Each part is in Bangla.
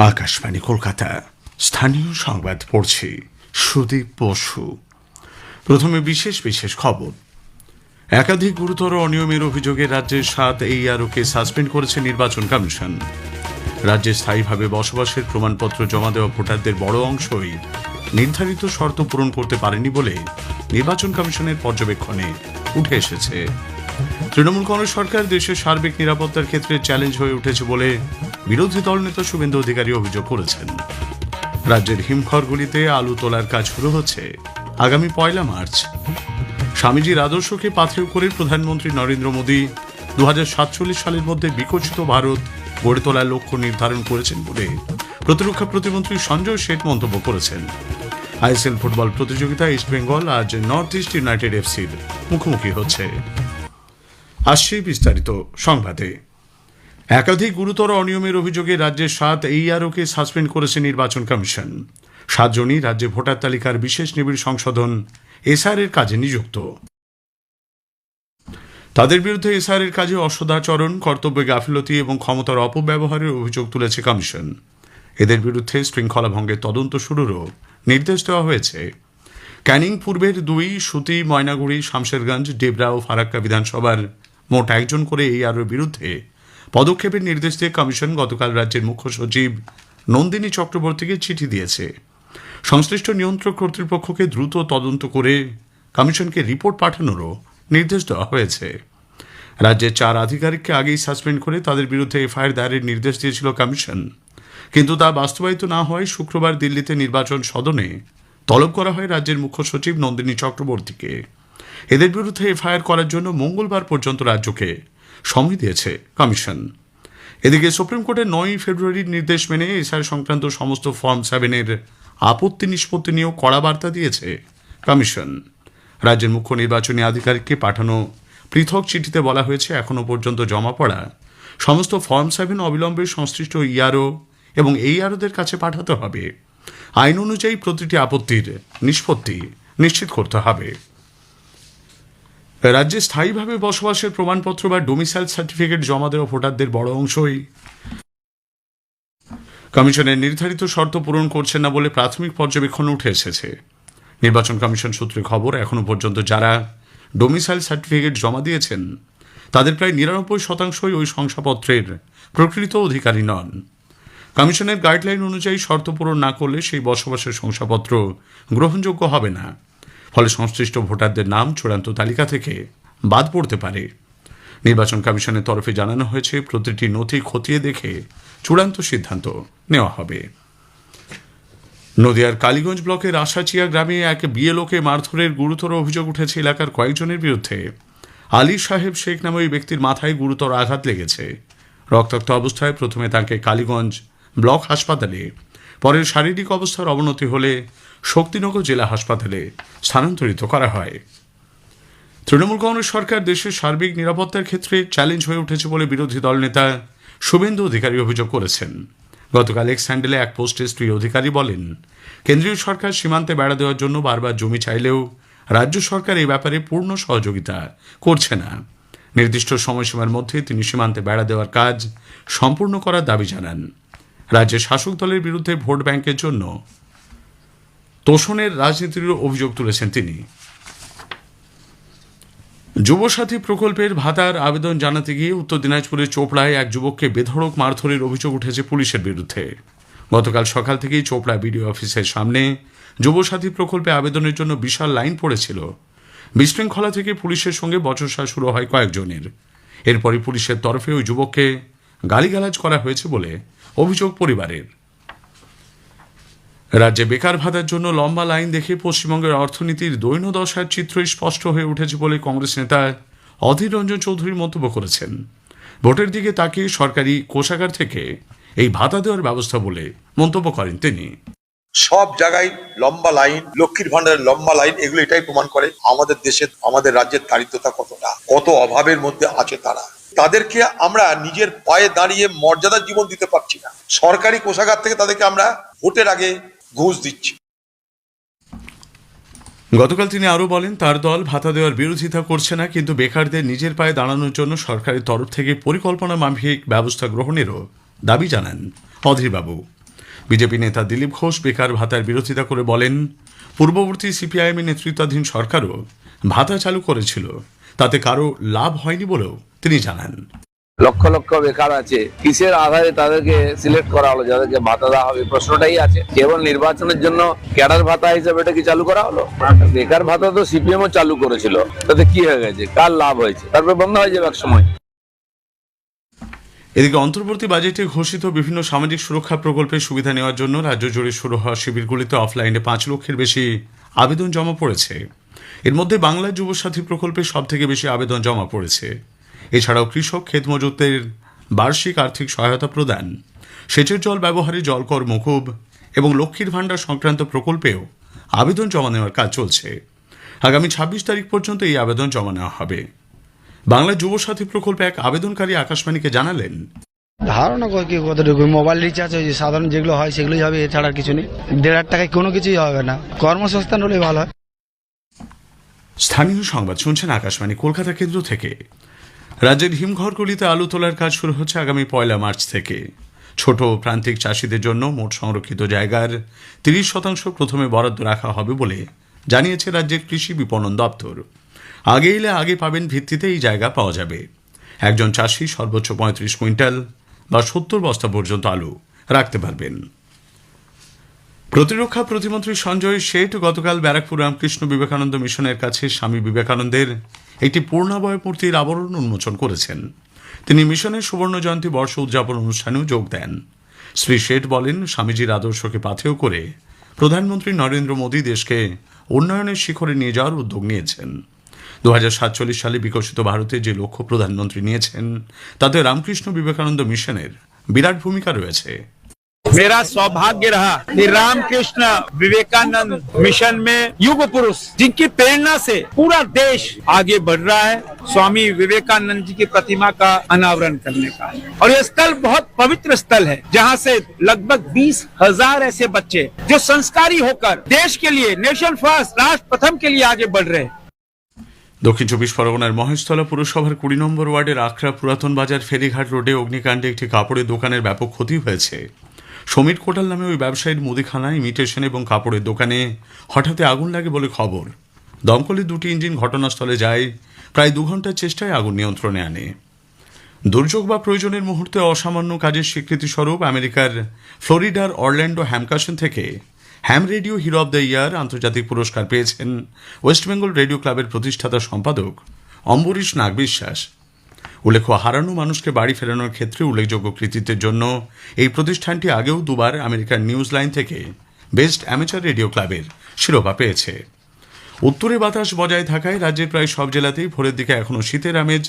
আকাশবাণী কলকাতা স্থানীয় সংবাদ পড়ছি সুদীপ বসু। প্রথমে বিশেষ বিশেষ খবর। একাধিক গুরুতর অনিয়মের অভিযোগে রাজ্যের 7 AROকে সাসপেন্ড করেছে নির্বাচন কমিশন। রাজ্যে স্থায়ীভাবে বসবাসের প্রমাণপত্র জমা দেওয়া ভোটারদের বড় অংশই নির্ধারিত শর্ত পূরণ করতে পারেনি বলে নির্বাচন কমিশনের পর্যবেক্ষণে উঠে এসেছে। তৃণমূল কংগ্রেস সরকার দেশের সার্বিক নিরাপত্তার ক্ষেত্রে চ্যালেঞ্জ হয়ে উঠেছে বলে বিরোধী দলনেতা শুভেন্দু অধিকারী অভিযোগ করেছেন। রাজ্যের হিমঘরগুলিতে আলু তোলার কাজ শুরু হচ্ছে আগামী 1 মার্চ। স্বামীজির আদর্শকে পাথেয় করে প্রধানমন্ত্রী নরেন্দ্র মোদী 2047 সালের মধ্যে বিকশিত ভারত গড়ে তোলার লক্ষ্য নির্ধারণ করেছেন বলে প্রতিরক্ষা প্রতিমন্ত্রী সঞ্জয় শেঠ মন্তব্য করেছেন। ISL ফুটবল প্রতিযোগিতায় ইস্ট বেঙ্গল আজ নর্থ ইস্ট ইউনাইটেড FC'র মুখোমুখি হচ্ছে। আসছে বিস্তারিত সংবাদে। একাধিক গুরুতর অনিয়মের অভিযোগে রাজ্যের 7 AROকে সাসপেন্ড করেছে নির্বাচন কমিশন। 7 জনই রাজ্যে ভোটার তালিকার বিশেষ নিবিড় সংশোধন SR এর কাজে নিযুক্ত। তাদের বিরুদ্ধে SR এর কাজে অসদাচরণ, কর্তব্যে গাফিলতি এবং ক্ষমতার অপব্যবহারের অভিযোগ তুলেছে কমিশন। এদের বিরুদ্ধে শৃঙ্খলা ভঙ্গের তদন্ত শুরুরও নির্দেশ দেওয়া হয়েছে। ক্যানিং পূর্বের 2, সুতি, ময়নাগুড়ি, শামশেরগঞ্জ, ডেবরা ও ফারাক্কা বিধানসভার মোট 1 জন করে AROর বিরুদ্ধে পদক্ষেপের নির্দেশ দিয়ে কমিশন গতকাল রাজ্যের মুখ্য সচিব নন্দিনী চক্রবর্তীকে চিঠি দিয়েছে। সংশ্লিষ্ট নিয়ন্ত্রক কর্তৃপক্ষকে দ্রুত তদন্ত করে কমিশনকে রিপোর্ট পাঠানোরও নির্দেশ দেওয়া হয়েছে। রাজ্যের 4 আধিকারিককে আগেই সাসপেন্ড করে তাদের বিরুদ্ধে FIR দায়েরের নির্দেশ দিয়েছিল কমিশন, কিন্তু তা বাস্তবায়িত না হওয়ায় শুক্রবার দিল্লিতে নির্বাচন সদনে তলব করা হয় রাজ্যের মুখ্য সচিব নন্দিনী চক্রবর্তীকে। এদের বিরুদ্ধে FIR করার জন্য মঙ্গলবার পর্যন্ত রাজ্যকে সময় দিয়েছে কমিশন। এদিকে সুপ্রিম কোর্টের 9 ফেব্রুয়ারির নির্দেশ মেনে SR সংক্রান্ত সমস্ত ফর্ম 7-এর আপত্তি নিষ্পত্তি নিয়েও কড়া বার্তা দিয়েছে কমিশন। রাজ্যের মুখ্য নির্বাচনী আধিকারিককে পাঠানো পৃথক চিঠিতে বলা হয়েছে এখনও পর্যন্ত জমা পড়া সমস্ত ফর্ম 7 অবিলম্বে সংশ্লিষ্ট ERO এবং AROদের কাছে পাঠাতে হবে। আইন অনুযায়ী প্রতিটি আপত্তির নিষ্পত্তি নিশ্চিত করতে হবে। রাজ্যে স্থায়ীভাবে বসবাসের প্রমাণপত্র বা ডোমিসাইল সার্টিফিকেট জমা দেওয়া ভোটারদের বড় অংশই কমিশনের নির্ধারিত শর্ত পূরণ করছেন না বলে প্রাথমিক পর্যবেক্ষণ উঠে এসেছে। নির্বাচন কমিশন সূত্রে খবর, এখনও পর্যন্ত যারা ডোমিসাইল সার্টিফিকেট জমা দিয়েছেন তাদের প্রায় 99% ওই শংসাপত্রের প্রকৃত অধিকারী নন। কমিশনের গাইডলাইন অনুযায়ী শর্ত পূরণ না করলে সেই বসবাসের শংসাপত্র গ্রহণযোগ্য হবে না। ফলে সংশ্লিষ্ট ভোটারদের নাম চূড়ান্ত তালিকা থেকে বাদ পড়তে পারে। নির্বাচন কমিশনের তরফে জানানো হয়েছে প্রতিটি নথি খতিয়ে দেখে চূড়ান্ত সিদ্ধান্ত নেওয়া হবে। নদিয়ার কালীগঞ্জ ব্লকের আশাচিয়া গ্রামে এক BLOকে মারধরের গুরুতর অভিযোগ উঠেছে এলাকার কয়েকজনের বিরুদ্ধে। আলী সাহেব শেখ নামে ওই ব্যক্তির মাথায় গুরুতর আঘাত লেগেছে। রক্তাক্ত অবস্থায় প্রথমে তাকে কালীগঞ্জ ব্লক হাসপাতালে, পরে শারীরিক অবস্থার অবনতি হলে শক্তিনগর জেলা হাসপাতালে স্থানান্তরিত করা হয়। তৃণমূল কংগ্রেস সরকার দেশের সার্বিক নিরাপত্তার ক্ষেত্রে চ্যালেঞ্জ হয়ে উঠেছে বলে বিরোধী দলনেতা শুভেন্দু অধিকারী অভিযোগ করেছেন। গতকাল এক্স হ্যান্ডেলে এক পোস্টে শ্রী অধিকারী বলেন, কেন্দ্রীয় সরকার সীমান্তে বেড়া দেওয়ার জন্য বারবার জমি চাইলেও রাজ্য সরকার এই ব্যাপারে পূর্ণ সহযোগিতা করছে না। নির্দিষ্ট সময়সীমার মধ্যে তিনি সীমান্তে বেড়া দেওয়ার কাজ সম্পূর্ণ করার দাবি জানান। রাজ্যের শাসক দলের বিরুদ্ধে ভোট ব্যাংকের জন্য তোষণের রাজনীতির অভিযোগ তুলেছেন তিনি। যুবসাথী প্রকল্পের ভাতার আবেদন জানাতে গিয়ে উত্তর দিনাজপুরের চোপড়ায় এক যুবককে বেধড়ক মারধরের অভিযোগ উঠেছে পুলিশের বিরুদ্ধে। গতকাল সকাল থেকেই চোপড়া BDO অফিসের সামনে যুবসাথী প্রকল্পে আবেদনের জন্য বিশাল লাইন পড়েছিল। বিশৃঙ্খলা থেকে পুলিশের সঙ্গে বচসা শুরু হয় কয়েকজনের। এরপরই পুলিশের তরফে ওই যুবককে গালিগালাজ করা হয়েছে বলে অভিযোগ পরিবারের। রাজ্যে বেকার ভাতার জন্য লম্বা লাইন দেখে পশ্চিমবঙ্গের অর্থনীতির দৈন্যদশার চিত্রই স্পষ্ট হয়ে উঠেছে বলে কংগ্রেস নেতা অধীর রঞ্জন চৌধুরী মন্তব্য করেছেন। ভোটের দিকে তাকিয়ে সরকারি কোষাগার থেকে এই ভাতা দেওয়ার ব্যবস্থা বলে মন্তব্য করেন তিনি। সব জায়গায় লম্বা লাইন, লক্ষ্মীর ভান্ডারের লম্বা লাইন, এগুলো এটাই প্রমাণ করে আমাদের দেশের, আমাদের রাজ্যের দারিদ্রতা কতটা, কত অভাবের মধ্যে আছে তারা। তাদেরকে আমরা নিজের পায়ে দাঁড়িয়ে মর্যাদার জীবন দিতে পারছি না। সরকারি কোষাগার থেকে তাদেরকে আমরা ভোটের আগে ঘুষ দিচ্ছি। গতকাল তিনি আরও বলেন, তার দল ভাতা দেওয়ার বিরোধিতা করছে না, কিন্তু বেকারদের নিজের পায়ে দাঁড়ানোর জন্য সরকারের তরফ থেকে পরিকল্পনা মাফিক ব্যবস্থা গ্রহণেরও দাবি জানান অধীরবাবু। বিজেপি নেতা দিলীপ ঘোষ বেকার ভাতার বিরোধিতা করে বলেন, পূর্ববর্তী সিপিআইএম নেতৃত্বাধীন সরকারও ভাতা চালু করেছিল, তাতে কারো লাভ হয়নি বলেও তিনি জানান। লক্ষ লক্ষ বেকার আছে, কিসের আধারে তাদেরকে সিলেক্ট করা হলো যাদেরকে ভাতা দেওয়া হবে? প্রশ্নটাই আছে। কেবল নির্বাচনের জন্য ক্যাডার ভাতা হিসেবে এটা কি চালু করা হলো? বেকার ভাতা তো সিপিএম ও চালু করেছিল, তাতে কি হয়ে গেছে? কার লাভ হয়েছে? তারপরে বন্ধ হয়ে যাবে এক সময়। এদিকে অন্তর্বর্তী বাজেটে ঘোষিত বিভিন্ন সামাজিক সুরক্ষা প্রকল্পের সুবিধা নেওয়ার জন্য রাজ্য জুড়ে শুরু হওয়া শিবিরগুলিতে অফলাইনে 5 লক্ষের বেশি আবেদন জমা পড়েছে। এর মধ্যে বাংলা যুবসাথী প্রকল্পে সব থেকে বেশি আবেদন জমা পড়েছে। এছাড়াও কৃষক ক্ষেত মজুতদের বার্ষিক আর্থিক সহায়তা প্রদান, সেচের জল ব্যবহারে জলকর মকুব এবং লক্ষ্মীর ভাণ্ডার সংক্রান্ত প্রকল্পেও আবেদন জমা নেওয়ার কাজ চলছে। আগামী 26 তারিখ পর্যন্ত এই আবেদন জমা নেওয়া হবে। বাংলা যুবসাথী প্রকল্পে এক আবেদনকারী আকাশবাণীকে জানালেন, ধারণা কি কতটুকু মোবাইল রিচার্জ হয়েছে, সাধারণ যেগুলো হয় সেগুলোই হবে, এছাড়া আর কিছু নেই। 1,500 টাকায় কোনো কিছুই হবে না, কর্মসংস্থান হলে ভালো হয়। স্থানীয় সংবাদ শুনছেন আকাশবাণী কলকাতা কেন্দ্র থেকে। রাজ্যের হিমঘরগুলিতে আলু তোলার কাজ শুরু হচ্ছে আগামী 1 মার্চ থেকে। ছোট প্রান্তিক চাষিদের জন্য মোট সংরক্ষিত জায়গার 30% প্রথমে বরাদ্দ রাখা হবে বলে জানিয়েছে রাজ্যের কৃষি বিপণন দপ্তর। আগে এলে আগে পাবেন ভিত্তিতে এই জায়গা পাওয়া যাবে। একজন চাষি সর্বোচ্চ 35 কুইন্টাল বা 70 বস্তা পর্যন্ত আলু রাখতে পারবেন। প্রতিরক্ষা প্রতিমন্ত্রী সঞ্জয় শেঠ গতকাল ব্যারাকপুর রামকৃষ্ণ বিবেকানন্দ মিশনের কাছে স্বামী বিবেকানন্দের একটি পূর্ণাবয় মূর্তির আবরণ উন্মোচন করেছেন। তিনি মিশনের সুবর্ণ জয়ন্তী বর্ষ উদযাপন অনুষ্ঠানেও যোগ দেন। শ্রী শেঠ বলেন, স্বামীজির আদর্শকে পাথেয় করে প্রধানমন্ত্রী নরেন্দ্র মোদী দেশকে উন্নয়নের শিখরে নিয়ে যাওয়ার উদ্যোগ নিয়েছেন। 2047 সালে বিকশিত ভারতে যে লক্ষ্য প্রধানমন্ত্রী নিয়েছেন তাতে রামকৃষ্ণ বিবেকানন্দ মিশনের বিরাট ভূমিকা রয়েছে। मेरा सौभाग्य रहा कि रामकृष्ण विवेकानंद मिशन में युग पुरुष जिनकी प्रेरणा से पूरा देश आगे बढ़ रहा है, स्वामी विवेकानंद जी की प्रतिमा का अनावरण करने का। और ये स्थल बहुत पवित्र स्थल है जहां से लगभग 20,000 ऐसे बच्चे जो संस्कारी होकर देश के लिए नेशन फर्स्ट, राष्ट्र प्रथम के लिए आगे बढ़ रहे हैं। দক্ষিণ 24 পরগনার মহেশতলা পুরসভার 20 নম্বর ওয়ার্ডের আখড়া পুরাতন বাজার ফেরিঘাট রোডে অগ্নিকাণ্ডে একটি কাপড়ের দোকানের ব্যাপক ক্ষতি হয়েছে। সমীর কোটাল নামে ওই ব্যবসায়ীর মুদিখানা, ইমিটেশন এবং কাপড়ের দোকানে হঠাৎ আগুন লাগে বলে খবর। দমকলের 2টি ইঞ্জিন ঘটনাস্থলে যায়, প্রায় 2 ঘন্টার চেষ্টায় আগুন নিয়ন্ত্রণে আনে। দুর্যোগ বা প্রয়োজনের মুহূর্তে অসামান্য কাজের স্বীকৃতিস্বরূপ আমেরিকার ফ্লোরিডার অরল্যান্ডো হ্যামকাশন থেকে ham radio hero of the year আন্তর্জাতিক পুরস্কার পেয়েছেন ওয়েস্ট বেঙ্গল রেডিও ক্লাবের প্রতিষ্ঠাতা সম্পাদক অম্বরীশ নাগ বিশ্বাস। উল্লেখ্য, হারানো মানুষকে বাড়ি ফেরানোর ক্ষেত্রে উল্লেখযোগ্য কৃতিত্বের জন্য এই প্রতিষ্ঠানটি আগেও 2 বার আমেরিকার নিউজ লাইন থেকে বেস্ট অ্যামেচার রেডিও ক্লাবের শিরোপা পেয়েছে। উত্তরে বাতাস বজায় থাকায় রাজ্যের প্রায় সব জেলাতেই ভোরের দিকে এখনও শীতের আমেজ।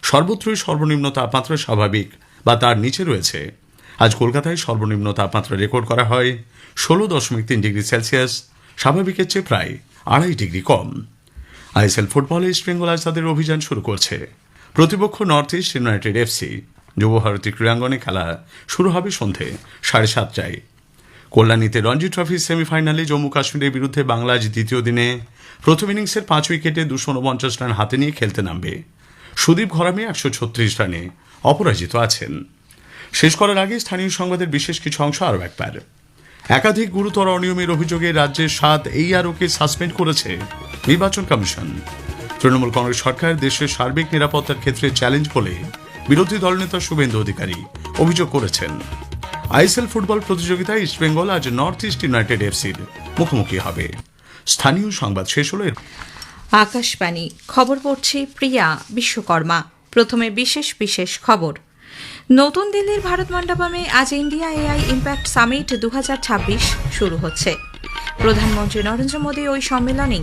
সর্বত্রই সর্বনিম্ন তাপমাত্রা স্বাভাবিক বা তার নিচে রয়েছে। আজ কলকাতায় সর্বনিম্ন তাপমাত্রা রেকর্ড করা হয় 16.3 ডিগ্রি সেলসিয়াস, স্বাভাবিকের চেয়ে প্রায় 2.5 ডিগ্রি কম। আইএসএল ফুটবলে ইস্ট বেঙ্গল আজ তাদের অভিযান শুরু করছে। প্রতিপক্ষ নর্থ ইস্ট ইউনাইটেড এফসি। যুবভারতী ক্রীড়াঙ্গনে খেলা শুরু হবে সন্ধে 7:30টায়। কল্যাণীতে রঞ্জি ট্রফির সেমিফাইনালে জম্মু কাশ্মীরের বিরুদ্ধে বাংলা আজ দ্বিতীয় দিনে প্রথম ইনিংসের 5 উইকেটে 249 রান হাতে নিয়ে খেলতে নামবে। সুদীপ ঘরামি 136 রানে অপরাজিত আছেন। শেষ করার আগে স্থানীয় সংবাদের বিশেষ কিছু অংশ আরও একবার। একাধিক গুরুতর অনিয়মের অভিযোগে রাজ্যের 7 AROকে সাসপেন্ড করেছে নির্বাচন কমিশন। তৃণমূল কংগ্রেস সরকার দেশের সার্বিক নিরাপত্তার ক্ষেত্রে চ্যালেঞ্জ বলে বিরোধী দলনেতা শুভেন্দু অধিকারী অভিযোগ করেছেন। আইএসএল ফুটবল প্রতিযোগিতায় ইস্টবেঙ্গল আজ নর্থ ইস্ট ইউনাইটেড এফসির মুখোমুখি হবে। স্থানীয় সংবাদ শেষ হল। আকাশবাণী খবর পড়ছি প্রিয়া বিশ্বকর্মা। প্রথমে বিশেষ খবর। নতুন দিল্লির ভারত মণ্ডপমে আজ ইন্ডিয়া এআই ইম্প্যাক্ট সামিট 2026 শুরু হচ্ছে। প্রধানমন্ত্রী নরেন্দ্র মোদী ওই সম্মেলনে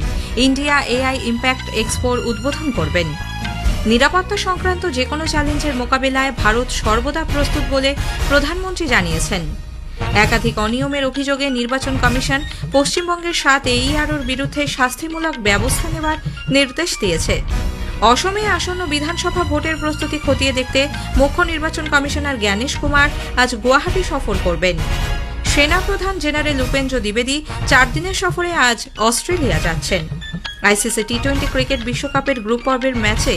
ইন্ডিয়া এআই ইম্প্যাক্ট এক্সপোর উদ্বোধন করবেন। নিরাপত্তা সংক্রান্ত যে কোনো চ্যালেঞ্জের মোকাবিলায় ভারত সর্বদা প্রস্তুত বলে প্রধানমন্ত্রী জানিয়েছেন। একাধিক অনিয়মের অভিযোগে নির্বাচন কমিশন পশ্চিমবঙ্গের 7 AROর বিরুদ্ধে শাস্তিমূলক ব্যবস্থা নেওয়ার নির্দেশ দিয়েছে। অসমে আসন্ন বিধানসভা ভোটের প্রস্তুতি খতিয়ে দেখতে মুখ্য নির্বাচন কমিশনার জ্ঞানেশ কুমার আজ গুয়াহাটি সফর করবেন। সেনাপ্রধান জেনারেল উপেন্দ্র দ্বিবেদী 4 দিনের সফরে আজ অস্ট্রেলিয়া যাচ্ছেন। আইসিসি টি-20 ক্রিকেট বিশ্বকাপের গ্রুপ পর্বের ম্যাচে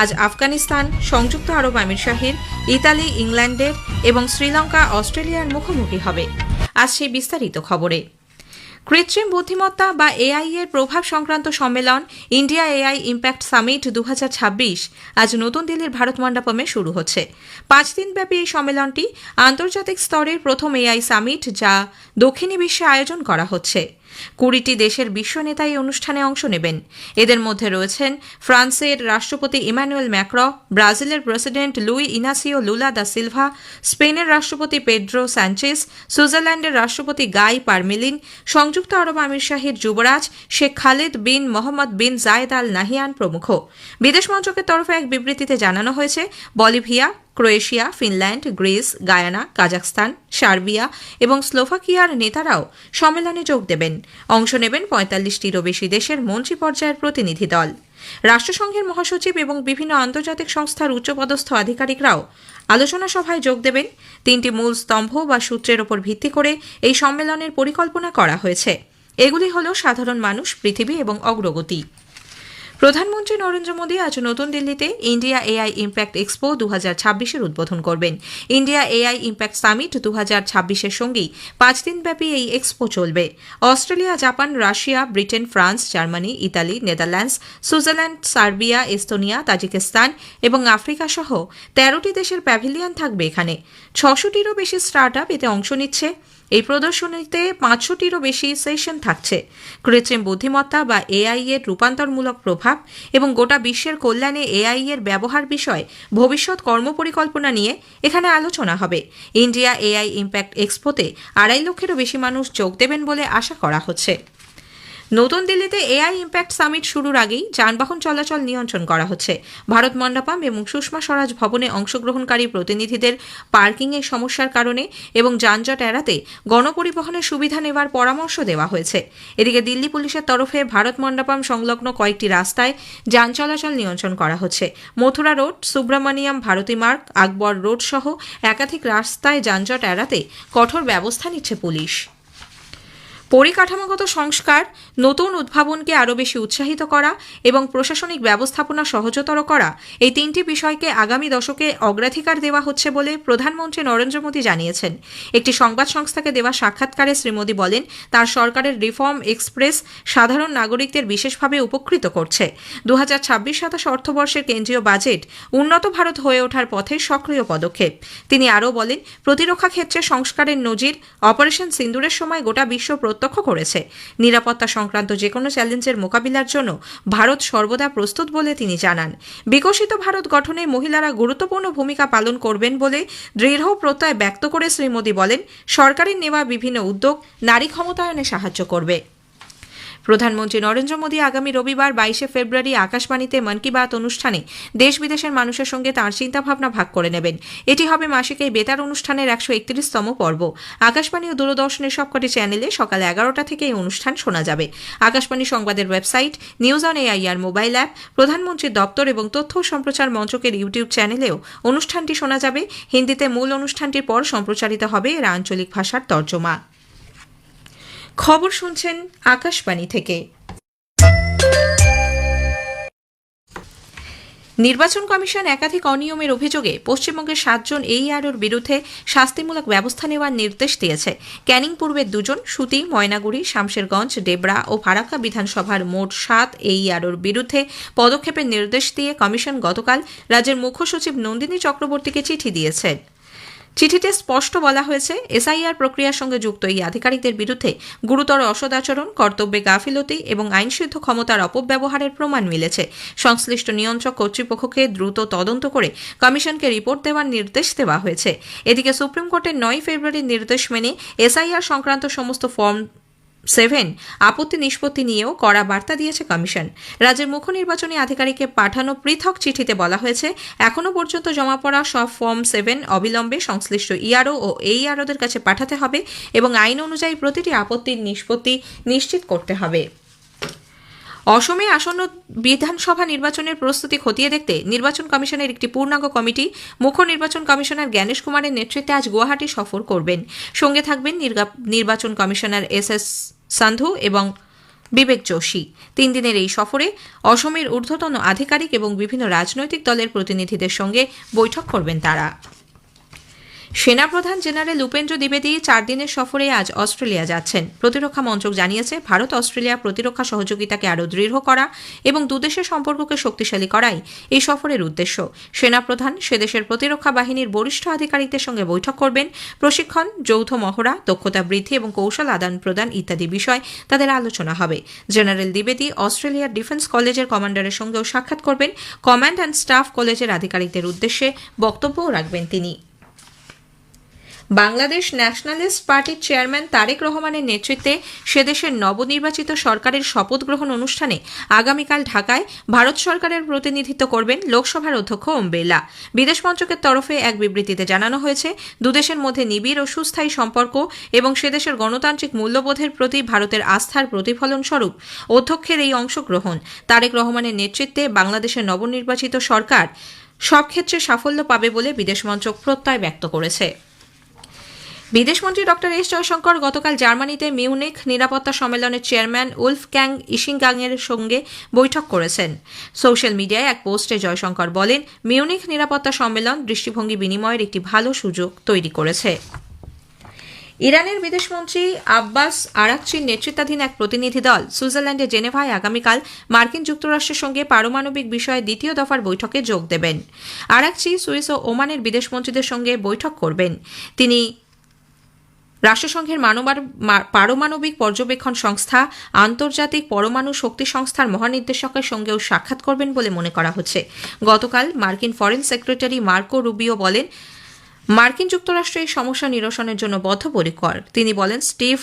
আজ আফগানিস্তান, সংযুক্ত আরব আমিরশাহির, ইতালি ইংল্যান্ডের এবং শ্রীলঙ্কা অস্ট্রেলিয়ার মুখোমুখি হবে। আসছে বিস্তারিত খবরে। কৃত্রিম বুদ্ধিমত্তা বা এআই এর প্রভাব সংক্রান্ত সম্মেলন ইন্ডিয়া এআই ইম্প্যাক্ট সামিট 2026 আজ নতুন দিল্লির ভারত মণ্ডপমে শুরু হচ্ছে। 5 দিনব্যাপী এই সম্মেলনটি আন্তর্জাতিক স্তরের প্রথম এআই সামিট, যা দক্ষিণী বিশ্বে আয়োজন করা হচ্ছে। 20টি দেশের বিশ্ব নেতা এই অনুষ্ঠানে অংশ নেবেন। এদের মধ্যে রয়েছেন ফ্রান্সের রাষ্ট্রপতি ইমানুয়েল ম্যাক্রঁ, ব্রাজিলের president Luis Inacio Lula da Silva, স্পেনের রাষ্ট্রপতি পেড্রো সানচেস, সুইজারল্যান্ডের রাষ্ট্রপতি গাই পারমেলিন, সংযুক্ত আরব আমিরশাহির যুবরাজ শেখ খালেদ বিন মোহাম্মদ বিন জায়েদ আল নাহিয়ান প্রমুখ। বিদেশ মন্ত্রকের তরফে এক বিবৃতিতে জানানো হয়েছে, Bolivia, Croatia, Finland, Greece, Guyana, Kazakhstan, Serbia এবং স্লোভাকিয়ার নেতারাও সম্মেলনে যোগ দেবেন। অংশ নেবেন 45টিরও বেশি দেশের মন্ত্রী পর্যায়ের প্রতিনিধি দল। রাষ্ট্রসংঘের মহাসচিব এবং বিভিন্ন আন্তর্জাতিক সংস্থার উচ্চপদস্থ আধিকারিকরাও আলোচনা সভায় যোগ দেবেন। 3টি মূল স্তম্ভ বা সূত্রের ওপর ভিত্তি করে এই সম্মেলনের পরিকল্পনা করা হয়েছে। এগুলি হল সাধারণ মানুষ, পৃথিবী এবং অগ্রগতি। প্রধানমন্ত্রী নরেন্দ্র মোদী আজ নতুন দিল্লিতে ইন্ডিয়া এআই ইম্প্যাক্ট এক্সপো 2026-এর উদ্বোধন করবেন। ইন্ডিয়া এআই ইম্প্যাক্ট সামিট 2026-এর সঙ্গেই 5 দিনব্যাপী এই এক্সপো চলবে। Australia, Japan, Russia, Britain, France, Germany, Italy, Netherlands, Switzerland, Serbia, Estonia, Tajikistan এবং আফ্রিকা সহ 13টি দেশের প্যাভিলিয়ন থাকবে এখানে। 600টিরও বেশি স্টার্টআপ এতে অংশ নিচ্ছে। এই প্রদর্শনীতে 500টিরও বেশি সেশন থাকছে। কৃত্রিম বুদ্ধিমত্তা বা এআই এর রূপান্তরমূলক প্রভাব এবং গোটা বিশ্বের কল্যাণে এআই এর ব্যবহার বিষয়ে ভবিষ্যৎ কর্মপরিকল্পনা নিয়ে এখানে আলোচনা হবে। ইন্ডিয়া এআই ইম্প্যাক্ট এক্সপোতে 2.5 লক্ষেরও বেশি মানুষ যোগ দেবেন বলে আশা করা হচ্ছে। নতুন দিল্লিতে এআই ইম্প্যাক্ট সামিট শুরুর আগেই যানবাহন চলাচল নিয়ন্ত্রণ করা হচ্ছে। ভারত মণ্ডপম এবং সুষমা স্বরাজ ভবনে অংশগ্রহণকারী প্রতিনিধিদের পার্কিংয়ের সমস্যার কারণে এবং যানজট এড়াতে গণপরিবহনের সুবিধা নেওয়ার পরামর্শ দেওয়া হয়েছে। এদিকে দিল্লি পুলিশের তরফে ভারত মণ্ডপম সংলগ্ন কয়েকটি রাস্তায় যান চলাচল নিয়ন্ত্রণ করা হচ্ছে। মথুরা রোড, সুব্রমণিয়াম ভারতী মার্গ, আকবর রোড সহ একাধিক রাস্তায় যানজট এড়াতে কঠোর ব্যবস্থা নিচ্ছে পুলিশ। পরিকাঠামোগত সংস্কার, নতুন উদ্ভাবনকে আরও বেশি উৎসাহিত করা এবং প্রশাসনিক ব্যবস্থাপনা সহজতর করা, এই 3টি বিষয়কে আগামী দশকে অগ্রাধিকার দেওয়া হচ্ছে বলে প্রধানমন্ত্রী নরেন্দ্র মোদী জানিয়েছেন। একটি সংবাদ সংস্থাকে দেওয়া সাক্ষাৎকারে শ্রী মোদী বলেন, তার সরকারের রিফর্ম এক্সপ্রেস সাধারণ নাগরিকদের বিশেষভাবে উপকৃত করছে। 2026-27 অর্থবর্ষের কেন্দ্রীয় বাজেট উন্নত ভারত হয়ে ওঠার পথে সক্রিয় পদক্ষেপ। তিনি আরও বলেন, প্রতিরক্ষা ক্ষেত্রে সংস্কারের নজির অপারেশন সিন্দুরের সময় গোটা বিশ্ব প্রত্যক্ষ করেছে। নিরাপত্তা সংক্রান্ত যেকোনো চ্যালেঞ্জের মোকাবিলার জন্য ভারত সর্বদা প্রস্তুত বলে তিনি জানান। বিকশিত ভারত গঠনে মহিলারা গুরুত্বপূর্ণ ভূমিকা পালন করবেন বলে দৃঢ় প্রত্যয় ব্যক্ত করে শ্রী মোদী বলেন, সরকারের নেওয়া বিভিন্ন উদ্যোগ নারী ক্ষমতায়নে সাহায্য করবে। প্রধানমন্ত্রী নরেন্দ্র মোদী আগামী রবিবার 22 ফেব্রুয়ারি আকাশবাণীতে মন কি বাত অনুষ্ঠানে দেশ বিদেশের মানুষের সঙ্গে তাঁর চিন্তাভাবনা ভাগ করে নেবেন। এটি হবে মাসিক এই বেতার অনুষ্ঠানের 131তম পর্ব। আকাশবাণী ও দূরদর্শনের সবকটি চ্যানেলে সকাল 11টা থেকে এই অনুষ্ঠান শোনা যাবে। আকাশবাণী সংবাদের website, news on AIR mobile app, প্রধানমন্ত্রীর দপ্তর এবং তথ্য ও সম্প্রচার মন্ত্রকের ইউটিউব চ্যানেলেও অনুষ্ঠানটি শোনা যাবে। হিন্দিতে মূল অনুষ্ঠানটির পর সম্প্রচারিত হবে এর আঞ্চলিক ভাষার তর্জমা। খবর শুনছেন আকাশবাণী থেকে। নির্বাচন কমিশন একাধিক অনিয়মের অভিযোগে পশ্চিমবঙ্গের 7 জন এইআরওর বিরুদ্ধে শাস্তিমূলক ব্যবস্থা নেওয়ার নির্দেশ দিয়েছে। ক্যানিং পূর্বের 2 জন, সুতি, ময়নাগুড়ি, শামশেরগঞ্জ, ডেবরা ও ফারাক্কা বিধানসভার মোট 7 এইআরওর বিরুদ্ধে পদক্ষেপের নির্দেশ দিয়ে কমিশন গতকাল রাজ্যের মুখ্য সচিব নন্দিনী চক্রবর্তীকে চিঠি দিয়েছে। চিঠিতে স্পষ্ট বলা হয়েছে, এসআইআর প্রক্রিয়ার সঙ্গে যুক্ত এই আধিকারিকদের বিরুদ্ধে গুরুতর অসদাচরণ, কর্তব্যে গাফিলতি এবং আইনসিদ্ধ ক্ষমতার অপব্যবহারের প্রমাণ মিলেছে। সংশ্লিষ্ট নিয়ন্ত্রক কর্তৃপক্ষকে দ্রুত তদন্ত করে কমিশনকে রিপোর্ট দেওয়ার নির্দেশ দেওয়া হয়েছে। এদিকে সুপ্রিম কোর্টের 9 ফেব্রুয়ারির নির্দেশ মেনে এসআইআর সংক্রান্ত সমস্ত ফর্ম 7 আপত্তি নিষ্পত্তি নিয়েও কড়া বার্তা দিয়েছে কমিশন। রাজ্যের মুখ্য নির্বাচনী আধিকারিককে পাঠানো পৃথক চিঠিতে বলা হয়েছে, এখনও পর্যন্ত জমা পড়া সব ফর্ম 7 অবিলম্বে সংশ্লিষ্ট ইআরও ও এইআরওদের কাছে পাঠাতে হবে এবং আইন অনুযায়ী প্রতিটি আপত্তির নিষ্পত্তি নিশ্চিত করতে হবে। অসমে আসন্ন বিধানসভা নির্বাচনের প্রস্তুতি খতিয়ে দেখতে নির্বাচন কমিশনের একটি পূর্ণাঙ্গ কমিটি মুখ্য নির্বাচন কমিশনার জ্ঞানেশ কুমারের নেতৃত্বে আজ গুয়াহাটি সফর করবেন। সঙ্গে থাকবেন নির্বাচন কমিশনার এস এস সান্ধু এবং বিবেক যোশী। 3 দিনের এই সফরে অসমের ঊর্ধ্বতন আধিকারিক এবং বিভিন্ন রাজনৈতিক দলের প্রতিনিধিদের সঙ্গে বৈঠক করবেন তারা। সেনাপ্রধান জেনারেল উপেন্দ্র দ্বিবেদী 4 দিনের সফরে আজ অস্ট্রেলিয়া যাচ্ছেন। প্রতিরক্ষা মন্ত্রক জানিয়েছে, ভারত অস্ট্রেলিয়া প্রতিরক্ষা সহযোগিতাকে আরও দৃঢ় করা এবং দুদেশের সম্পর্ককে শক্তিশালী করাই এই সফরের উদ্দেশ্য। সেনাপ্রধান সে দেশের প্রতিরক্ষা বাহিনীর বরিষ্ঠ আধিকারিকদের সঙ্গে বৈঠক করবেন। প্রশিক্ষণ, যৌথ মহড়া, দক্ষতা বৃদ্ধি এবং কৌশল আদান প্রদান ইত্যাদি বিষয় তাদের আলোচনা হবে। জেনারেল দ্বিবেদী অস্ট্রেলিয়ার ডিফেন্স কলেজের কমান্ডারের সঙ্গেও সাক্ষাৎ করবেন। কমান্ড অ্যান্ড স্টাফ কলেজের আধিকারিকদের উদ্দেশ্যে বক্তব্যও রাখবেন তিনি। বাংলাদেশ ন্যাশনালিস্ট পার্টির চেয়ারম্যান তারেক রহমানের নেতৃত্বে সেদেশের নবনির্বাচিত সরকারের শপথ গ্রহণ অনুষ্ঠানে আগামীকাল ঢাকায় ভারত সরকারের প্রতিনিধিত্ব করবেন লোকসভার অধ্যক্ষ ওম বিড়লা। বিদেশ মন্ত্রকের তরফে এক বিবৃতিতে জানানো হয়েছে, দুদেশের মধ্যে নিবিড় ও সুস্থায়ী সম্পর্ক এবং সেদেশের গণতান্ত্রিক মূল্যবোধের প্রতি ভারতের আস্থার প্রতিফলন স্বরূপ অধ্যক্ষের এই অংশগ্রহণ। তারেক রহমানের নেতৃত্বে বাংলাদেশের নবনির্বাচিত সরকার সব ক্ষেত্রে সাফল্য পাবে বলে বিদেশ মন্ত্রক প্রত্যয় ব্যক্ত করেছে। বিদেশমন্ত্রী ডক্টর এস জয়শঙ্কর গতকাল জার্মানিতে মিউনিখ নিরাপত্তা সম্মেলনের চেয়ারম্যান উলফগ্যাং ইশিংগাংয়ের সঙ্গে বৈঠক করেছেন। সোশ্যাল মিডিয়ায় এক পোস্টে জয়শঙ্কর বলেন, মিউনিখ নিরাপত্তা সম্মেলন দৃষ্টিভঙ্গি বিনিময়ের একটি ভালো সুযোগ তৈরি করেছে। ইরানের বিদেশমন্ত্রী আব্বাস আরাকচির নেতৃত্বাধীন এক প্রতিনিধি দল সুইজারল্যান্ডের জেনেভায় আগামীকাল মার্কিন যুক্তরাষ্ট্রের সঙ্গে পারমাণবিক বিষয়ে দ্বিতীয় দফার বৈঠকে যোগ দেবেন। আরাকচি সুইস ও ওমানের বিদেশমন্ত্রীদের সঙ্গে বৈঠক করবেন। তিনি রাষ্ট্রসংঘের পারমাণবিক পর্যবেক্ষণ সংস্থা, আন্তর্জাতিক পরমাণু শক্তি সংস্থার মহানির্দেশকের সঙ্গেও সাক্ষাৎ করবেন বলে মনে করা হচ্ছে। গতকাল মার্কিন ফরেন সেক্রেটারি মার্কো রুবিও বলেন, মার্কিন যুক্তরাষ্ট্র এই সমস্যা নিরসনের জন্য বদ্ধপরিকর। তিনি বলেন, স্টিভ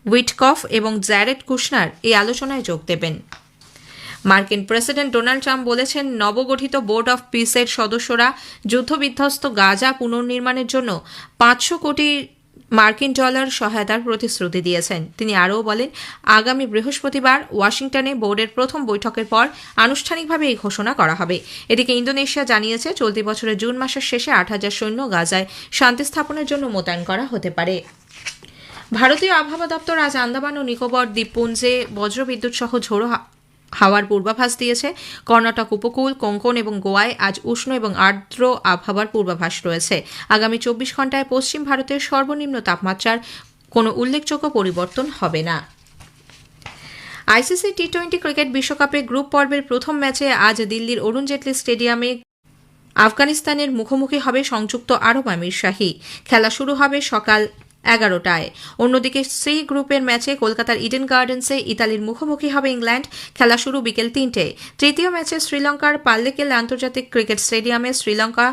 উইটকফ এবং জ্যারেড কুশনার এই আলোচনায় যোগ দেবেন। মার্কিন প্রেসিডেন্ট ডোনাল্ড ট্রাম্প বলেছেন, নবগঠিত বোর্ড অফ পিসের সদস্যরা যুদ্ধবিধ্বস্ত গাজা পুনর্নির্মাণের জন্য 500 কোটি মার্কিন ডলার সহায়তার প্রতিশ্রুতি দিয়েছেন। তিনি আরও বলেন, আগামী বৃহস্পতিবার ওয়াশিংটনে বোর্ডের প্রথম বৈঠকের পর আনুষ্ঠানিকভাবে এই ঘোষণা করা হবে। এদিকে ইন্দোনেশিয়া জানিয়েছে, চলতি বছরের জুন মাসের শেষে 8,000 সৈন্য গাজায় শান্তি স্থাপনের জন্য মোতায়েন করা হতে পারে। ভারতীয় আবহাওয়া দপ্তর আজ আন্দামান ও নিকোবর দ্বীপপুঞ্জে বজ্রবিদ্যুৎ সহ ঝোড়ো হাওয়ার পূর্বাভাস দিয়েছে। কর্ণাটক উপকূল, কোঙ্কণ এবং গোয়ায় আজ উষ্ণ এবং আর্দ্র আবহাওয়ার পূর্বাভাস রয়েছে। আগামী 24 ঘণ্টায় পশ্চিম ভারতের সর্বনিম্ন তাপমাত্রার কোনো উল্লেখযোগ্য পরিবর্তন হবে না। আইসিসি টি-20 ক্রিকেট বিশ্বকাপে গ্রুপ পর্বের প্রথম ম্যাচে আজ দিল্লির অরুণ জেটলি স্টেডিয়ামে আফগানিস্তানের মুখোমুখি হবে সংযুক্ত আরব আমির শাহী। খেলা শুরু হবে সকাল 11টায়। অন্যদিকে সি গ্রুপের ম্যাচে কলকাতার ইডেন গার্ডেন্সে ইতালির মুখোমুখি হবে ইংল্যান্ড। খেলা শুরু বিকেল 3টায়। তৃতীয় ম্যাচে শ্রীলঙ্কার পাল্লেকেল আন্তর্জাতিক ক্রিকেট স্টেডিয়ামে শ্রীলঙ্কা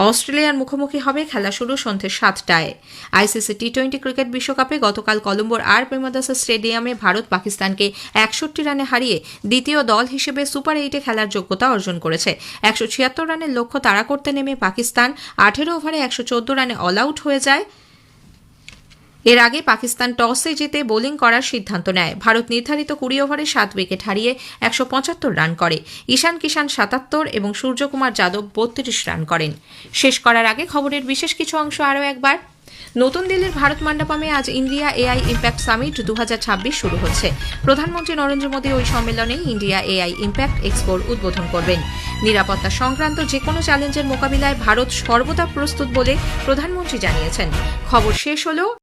অস্ট্রেলিয়ার মুখোমুখি হবে। খেলা শুরু সন্ধ্যে 7টায়। আইসিসি টি-20 ক্রিকেট বিশ্বকাপে গতকাল কলম্বোর আর প্রেমদাসা স্টেডিয়ামে ভারত পাকিস্তানকে 61 রানে হারিয়ে দ্বিতীয় দল হিসেবে সুপার 8-এ খেলার যোগ্যতা অর্জন করেছে। 176 রানের লক্ষ্য তাড়া করতে নেমে পাকিস্তান 18 ওভারে 114 রানে অল আউট হয়ে যায়। এর আগে পাকিস্তান টসে জিতে বোলিং করার সিদ্ধান্ত নেয়। ভারত নির্ধারিত 20 ওভারে 7 উইকেট হারিয়ে 175 রান করে। ঈশান কিষান 77 এবং সূর্যকুমার যাদব 32 রান করেন। শেষ করার আগে খবরের বিশেষ কিছু অংশ আরও একবার। নতুন দিল্লির ভারত মণ্ডপমে আজ ইন্ডিয়া এআই ইম্প্যাক্ট সামিট 2026 শুরু হচ্ছে। প্রধানমন্ত্রী নরেন্দ্র মোদী ওই সম্মেলনে ইন্ডিয়া এআই ইম্প্যাক্ট এক্সপোর উদ্বোধন করবেন। নিরাপত্তা সংক্রান্ত যে কোনো চ্যালেঞ্জের মোকাবিলায় ভারত সর্বদা প্রস্তুত বলে প্রধানমন্ত্রী জানিয়েছেন। খবর শেষ হলো।